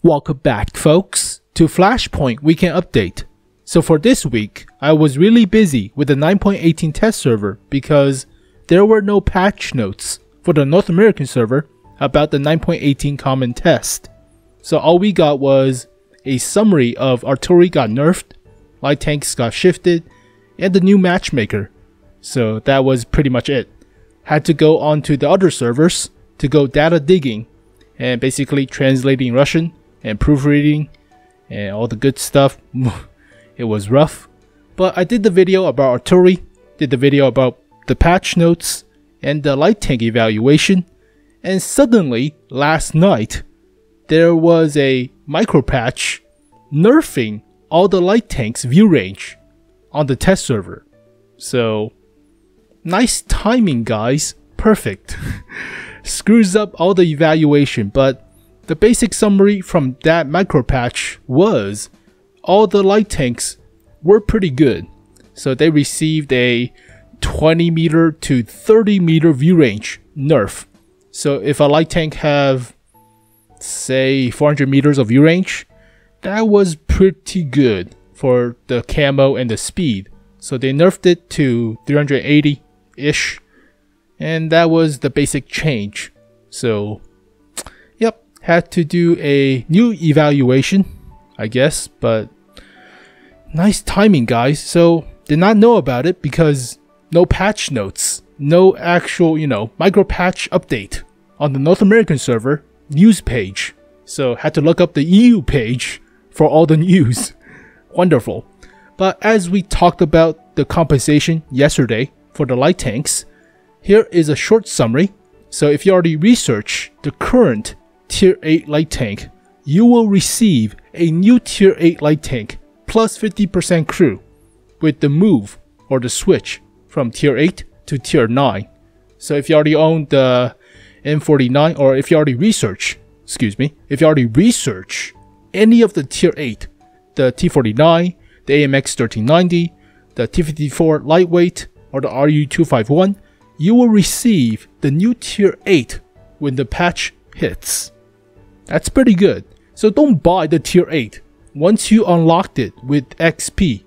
Welcome back, folks, to FlashPoint Weekend Update. So for this week, I was really busy with the 9.18 test server because there were no patch notes for the North American server about the 9.18 common test. So all we got was a summary of artillery got nerfed, light tanks got shifted, and the new matchmaker. So that was pretty much it. Had to go on to the other servers to go data digging and basically translating Russian and proofreading and all the good stuff. It was rough, but I did the video about artillery, did the video about the patch notes and the light tank evaluation, and suddenly last night there was a micropatch nerfing all the light tanks view range on the test server. So nice timing, guys. Perfect. Screws up all the evaluation, but the basic summary from that micropatch was all the light tanks were pretty good. So they received a 20 meter to 30 meter view range nerf. So if a light tank have, say, 400 meters of view range, that was pretty good for the camo and the speed. So they nerfed it to 380-ish, and that was the basic change. So yep, had to do a new evaluation, I guess, but nice timing, guys. So did not know about it because no patch notes, no actual, micropatch update on the North American server news page. So had to look up the EU page for all the news. Wonderful. But as we talked about the compensation yesterday for the light tanks, here is a short summary. So if you already research the current Tier 8 light tank, you will receive a new Tier 8 light tank plus 50% crew with the move or the switch from Tier 8 to Tier 9. So if you already own the M49, or if you already research, if you already research any of the Tier 8, the T49, the AMX 1390, the T54 lightweight, or the RU251, you will receive the new Tier 8 when the patch hits. That's pretty good. So don't buy the Tier 8. Once you unlocked it with XP,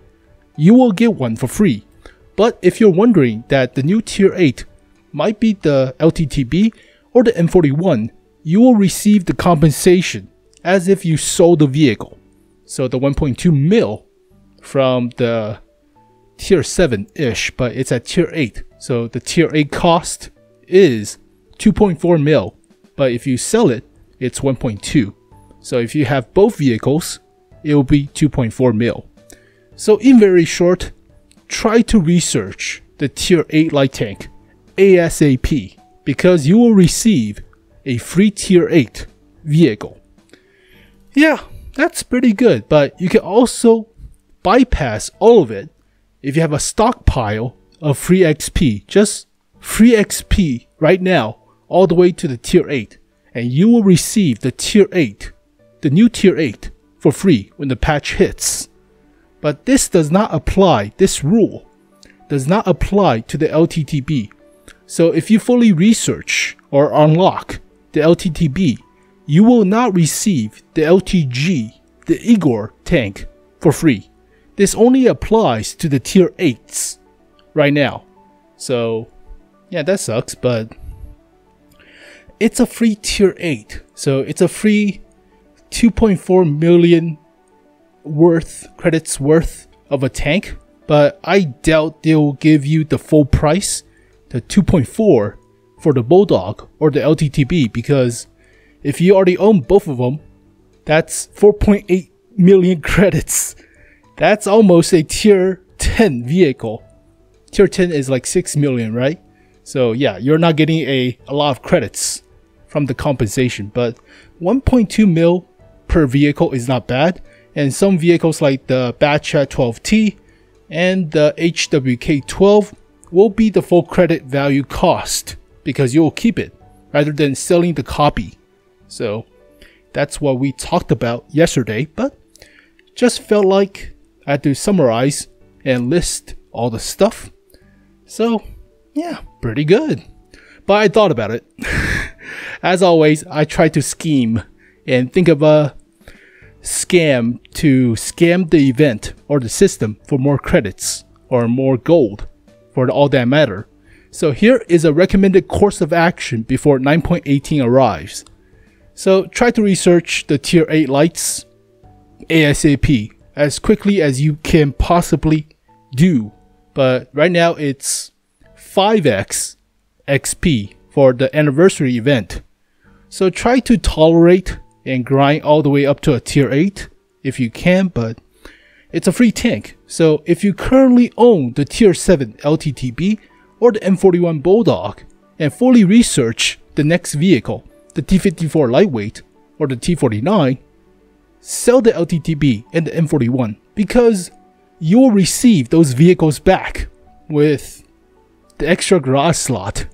you will get one for free. But if you're wondering that the new Tier 8 might be the LTTB or the M41, you will receive the compensation as if you sold the vehicle. So the 1.2 mil from the Tier 7-ish, but it's at Tier 8. So the Tier 8 cost is 2.4 mil, but if you sell it, it's 1.2. So if you have both vehicles, it will be 2.4 mil. So in very short, try to research the Tier 8 light tank ASAP, because you will receive a free Tier 8 vehicle. Yeah, that's pretty good, but you can also bypass all of it if you have a stockpile of free XP. Just free XP right now all the way to the Tier 8, and you will receive the Tier 8, the new Tier 8 for free when the patch hits. But this does not apply, this rule does not apply to the LTTB. So if you fully research or unlock the LTTB, you will not receive the LTG, the Igor tank, for free. This only applies to the Tier 8s right now. So yeah, that sucks, but it's a free Tier 8. So it's a free 2.4 million credits worth of a tank, but I doubt they'll give you the full price, the 2.4 for the Bulldog or the LTTB, because if you already own both of them, that's 4.8 million credits. That's almost a Tier 10 vehicle. Tier 10 is like 6 million, right? So yeah, you're not getting a lot of credits from the compensation, but 1.2 mil per vehicle is not bad. And some vehicles like the Batchat 12T and the HWK12 will be the full credit value cost because you'll keep it rather than selling the copy. So that's what we talked about yesterday, but just felt like I had to summarize and list all the stuff. So yeah, pretty good. But I thought about it. As always, I try to scheme and think of scam to scam the event or the system for more credits or more gold for all that matter. So here is a recommended course of action before 9.18 arrives. So try to research the tier 8 lights ASAP as quickly as you can possibly do. But right now it's 5x XP for the anniversary event. So try to tolerate and grind all the way up to a tier 8 if you can, but it's a free tank. So if you currently own the tier 7 LTTB or the M41 Bulldog and fully research the next vehicle, the T54 Lightweight or the T49, sell the LTTB and the M41 because you will receive those vehicles back with the extra garage slot.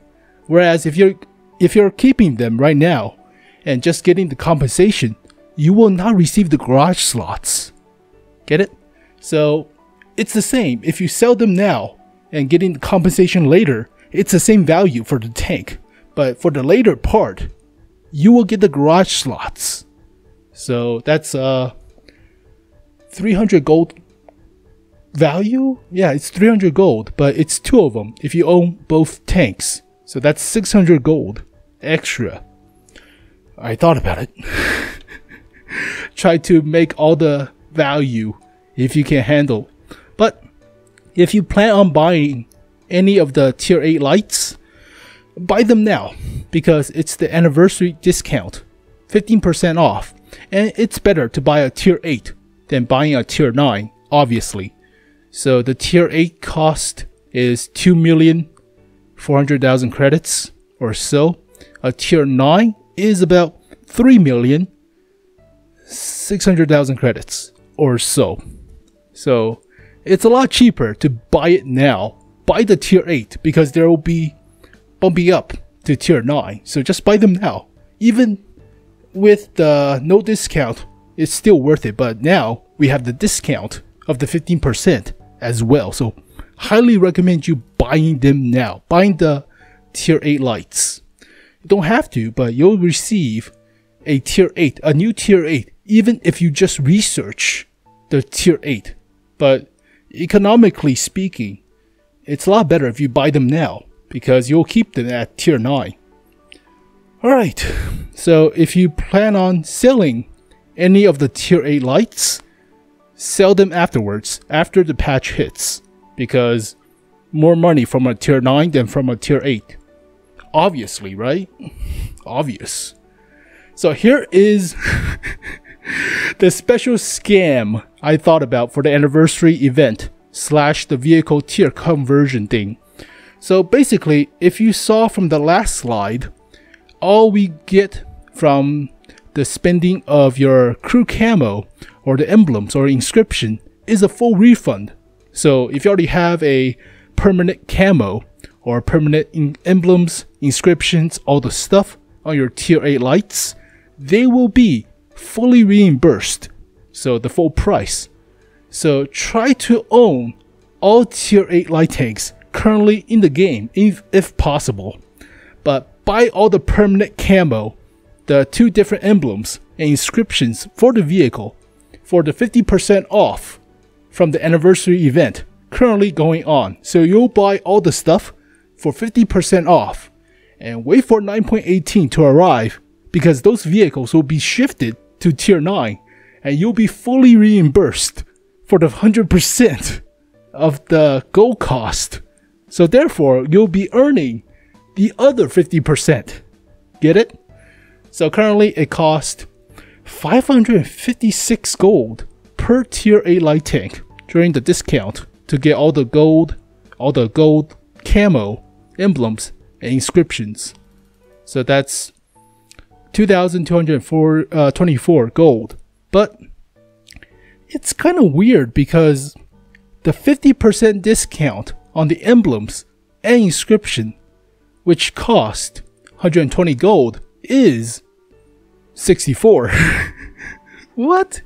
Whereas if you're keeping them right now and just getting the compensation, you will not receive the garage slots. Get it? So it's the same. If you sell them now and getting the compensation later, it's the same value for the tank. But for the later part, you will get the garage slots. So that's 300 gold value? Yeah, it's 300 gold, but it's 2 of them if you own both tanks. So that's 600 gold extra. I thought about it. Try to make all the value if you can handle. But if you plan on buying any of the tier 8 lights, buy them now because it's the anniversary discount, 15% off. And it's better to buy a tier 8 than buying a tier 9, obviously. So the tier 8 cost is 2,400,000 credits or so. A tier 9 is about 3,600,000 credits or so. So it's a lot cheaper to buy it now. Buy the tier 8 because there will be bumping up to tier 9. So just buy them now. Even with the no discount, it's still worth it. But now we have the discount of the 15% as well. So highly recommend you buying them now. Buying the tier 8 lights. You don't have to, but you'll receive a tier 8, a new tier 8, even if you just research the tier 8. But economically speaking, it's a lot better if you buy them now because you'll keep them at tier 9. Alright, so if you plan on selling any of the tier 8 lights, sell them afterwards, after the patch hits, because more money from a tier 9 than from a tier 8. Obviously, right? Obvious. So here is the special scam I thought about for the anniversary event / the vehicle tier conversion thing. So basically, if you saw from the last slide, all we get from the spending of your crew camo or the emblems or inscription is a full refund. So if you already have a permanent camo or permanent emblems, inscriptions, all the stuff on your tier 8 lights, they will be fully reimbursed. So the full price. So try to own all tier 8 light tanks currently in the game if possible. But buy all the permanent camo, the 2 different emblems and inscriptions for the vehicle for the 50% off from the anniversary event currently going on. So you'll buy all the stuff for 50% off and wait for 9.18 to arrive because those vehicles will be shifted to tier 9 and you'll be fully reimbursed for the 100% of the gold cost. So therefore, you'll be earning the other 50%. Get it? So currently it costs 556 gold per tier 8 light tank during the discount to get all the gold camo, emblems, and inscriptions. So that's 2,224 gold. But it's kind of weird because the 50% discount on the emblems and inscription, which cost 120 gold, is 64. What?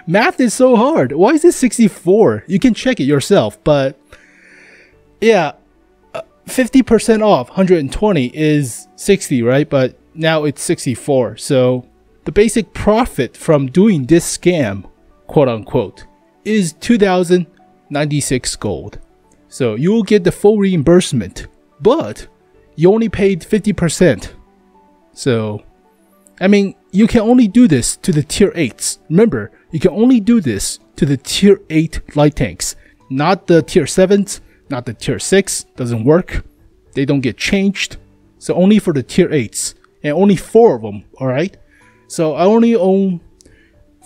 Math is so hard. Why is it 64? You can check it yourself, but yeah, 50% off 120 is 60, right? But now it's 64. So the basic profit from doing this scam, quote unquote, is 2,096 gold. So you will get the full reimbursement, but you only paid 50%. So, I mean, you can only do this to the tier 8s. Remember, you can only do this to the tier 8 light tanks, not the tier 7s, not the tier 6. Doesn't work. They don't get changed. So only for the tier 8s, and only 4 of them, alright? So I only own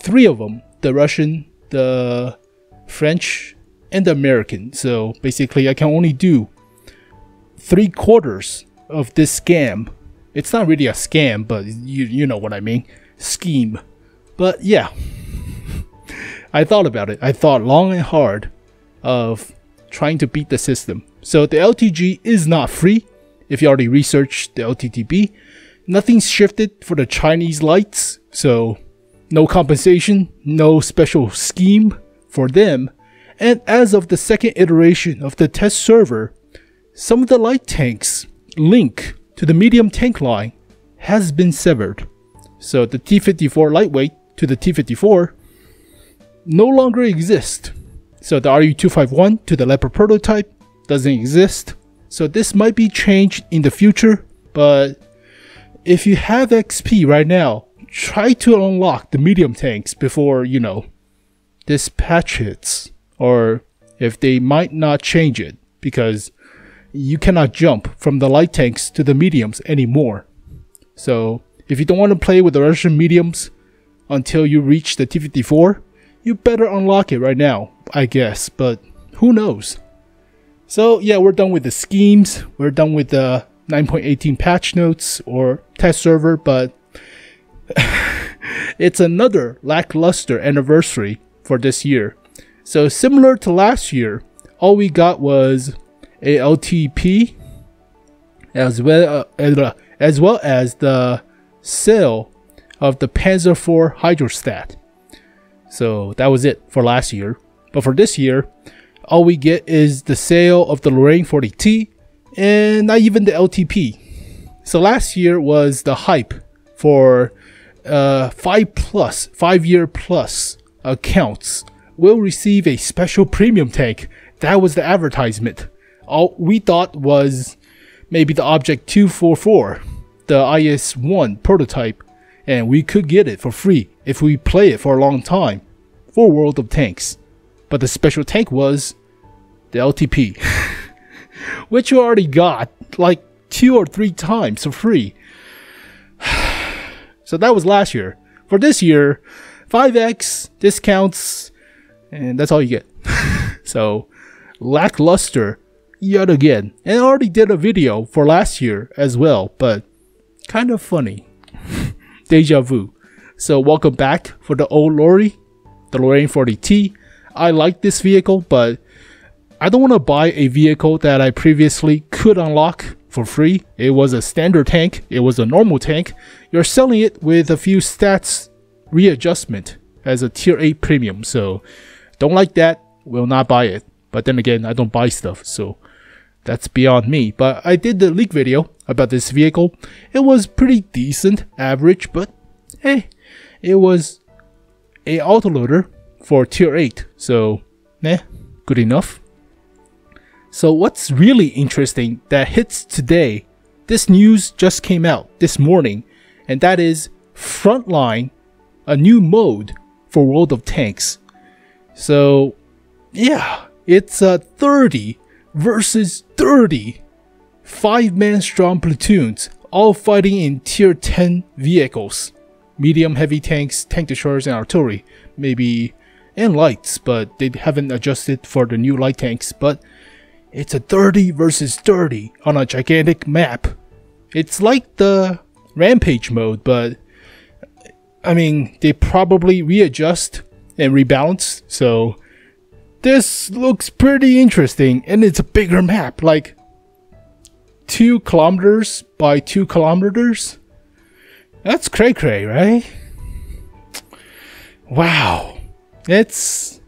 3 of them, the Russian, the French, and the American. So basically I can only do 3/4 of this scam. It's not really a scam, but you know what I mean. Scheme. But yeah, I thought about it. I thought long and hard of trying to beat the system. So the LTG is not free. If you already researched the LTTB, nothing's shifted for the Chinese lights. So no compensation, no special scheme for them. And as of the second iteration of the test server, some of the light tanks link to the medium tank line has been severed. So the T54 lightweight to the T54 no longer exist. So the RU251 to the Leopard prototype doesn't exist. So this might be changed in the future, but if you have XP right now, try to unlock the medium tanks before, you know, this patch hits, or if they might not change it, because you cannot jump from the light tanks to the mediums anymore. So if you don't want to play with the Russian mediums until you reach the T54, you better unlock it right now, I guess, but who knows. So yeah, we're done with the schemes, we're done with the 9.18 patch notes or test server, but it's another lackluster anniversary for this year. So similar to last year, all we got was a LTP as well as the sale of the Panzer IV Hydrostat. So that was it for last year. But for this year, all we get is the sale of the Lorraine 40T and not even the LTP. So last year was the hype for 5 year plus accounts will receive a special premium tank. That was the advertisement. All we thought was maybe the Object 244, the IS-1 prototype, and we could get it for free if we play it for a long time for World of Tanks. But the special tank was the LTP, which you already got like 2 or 3 times for free. So that was last year. For this year, 5x discounts, and that's all you get. So lackluster yet again. And I already did a video for last year as well, but kind of funny. Deja vu. So welcome back for the old Laurie, the Lorraine 40T. I like this vehicle, but I don't want to buy a vehicle that I previously could unlock for free. It was a standard tank. It was a normal tank. You're selling it with a few stats readjustment as a tier 8 premium. So don't like that. Will not buy it. But then again, I don't buy stuff, so that's beyond me. But I did the leak video about this vehicle. It was pretty decent, average, but hey, it was a autoloader for tier 8. So, good enough. So what's really interesting that hits today, this news just came out this morning, and that is Frontline, a new mode for World of Tanks. So yeah, it's a 30 versus 30 5-man strong platoons, all fighting in tier 10 vehicles. Medium heavy tanks, tank destroyers, and artillery, maybe, and lights, but they haven't adjusted for the new light tanks. But it's a 30 versus 30 on a gigantic map. It's like the Rampage mode, but I mean, they probably readjust and rebalance. So this looks pretty interesting, and it's a bigger map, like 2 kilometers by 2 kilometers. That's cray-cray, right? Wow, it's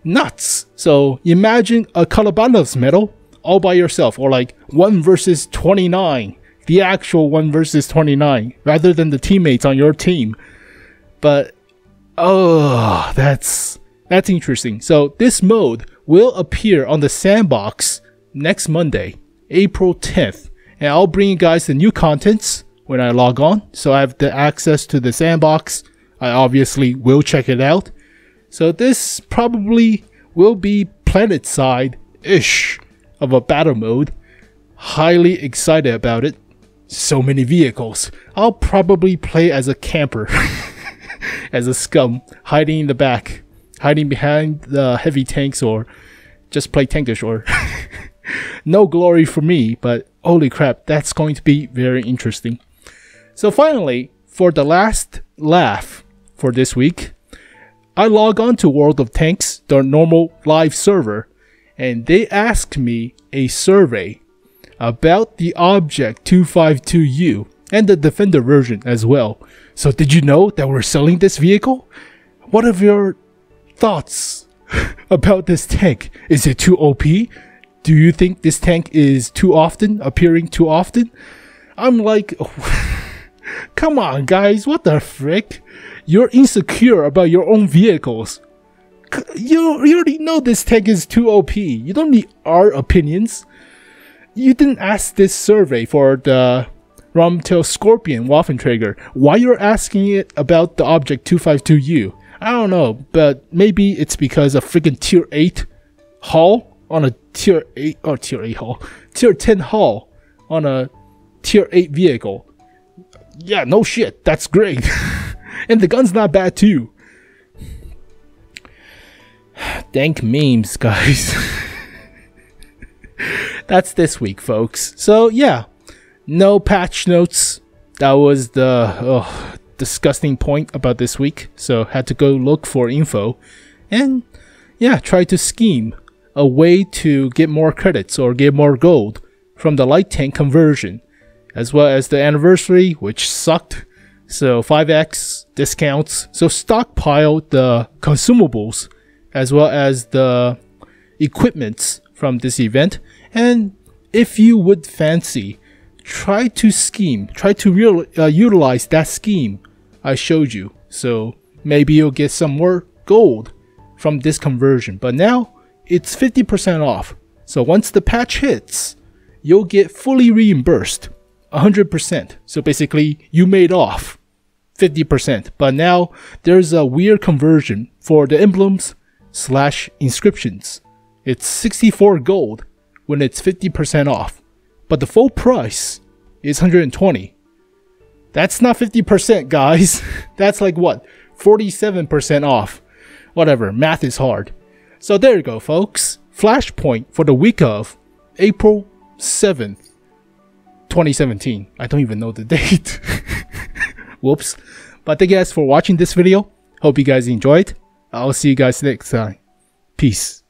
nuts. So imagine a Calabasas medal all by yourself, or like 1 versus 29, the actual 1 versus 29, rather than the teammates on your team. But oh, that's interesting. So this mode will appear on the Sandbox next Monday, April 10th. And I'll bring you guys the new contents when I log on. So I have the access to the Sandbox. I obviously will check it out. So this probably will be planet side-ish of a battle mode. Highly excited about it. So many vehicles. I'll probably play as a camper. As a scum, hiding in the back. Hiding behind the heavy tanks, or just play tankish, or no glory for me, but holy crap, that's going to be very interesting. So finally, for the last laugh for this week, I log on to World of Tanks, the normal live server, and they asked me a survey about the Object 252U and the Defender version as well. So did you know that we're selling this vehicle? What are your thoughts about this tank? Is it too OP? Do you think this tank is appearing too often? I'm like, come on guys, what the frick? You're insecure about your own vehicles. You already know this tank is too OP. You don't need our opinions. You didn't ask this survey for the Rumtail Scorpion Waffenträger. Why you're asking it about the Object 252U? I don't know, but maybe it's because a freaking tier 8 hull on a tier 8 or tier 8 hull, tier 10 hull on a tier 8 vehicle. Yeah, no shit, that's great. And the gun's not bad too. Dank memes, guys. That's this week, folks. So yeah, no patch notes. That was the disgusting point about this week. So had to go look for info, and yeah, try to scheme a way to get more credits or get more gold from the light tank conversion, as well as the anniversary, which sucked. So 5x discounts. So stockpile the consumables as well as the equipments from this event. And if you would fancy, try to utilize that scheme I showed you. So maybe you'll get some more gold from this conversion. But now it's 50% off. So once the patch hits, you'll get fully reimbursed 100%. So basically you made off 50%. But now there's a weird conversion for the emblems / inscriptions. It's 64 gold when it's 50% off. But the full price is 120. That's not 50%, guys. That's like what? 47% off. Whatever, math is hard. So there you go, folks. FlashPoint for the week of April 7th, 2017. I don't even know the date. Whoops. But thank you guys for watching this video. Hope you guys enjoyed. I'll see you guys next time. Peace.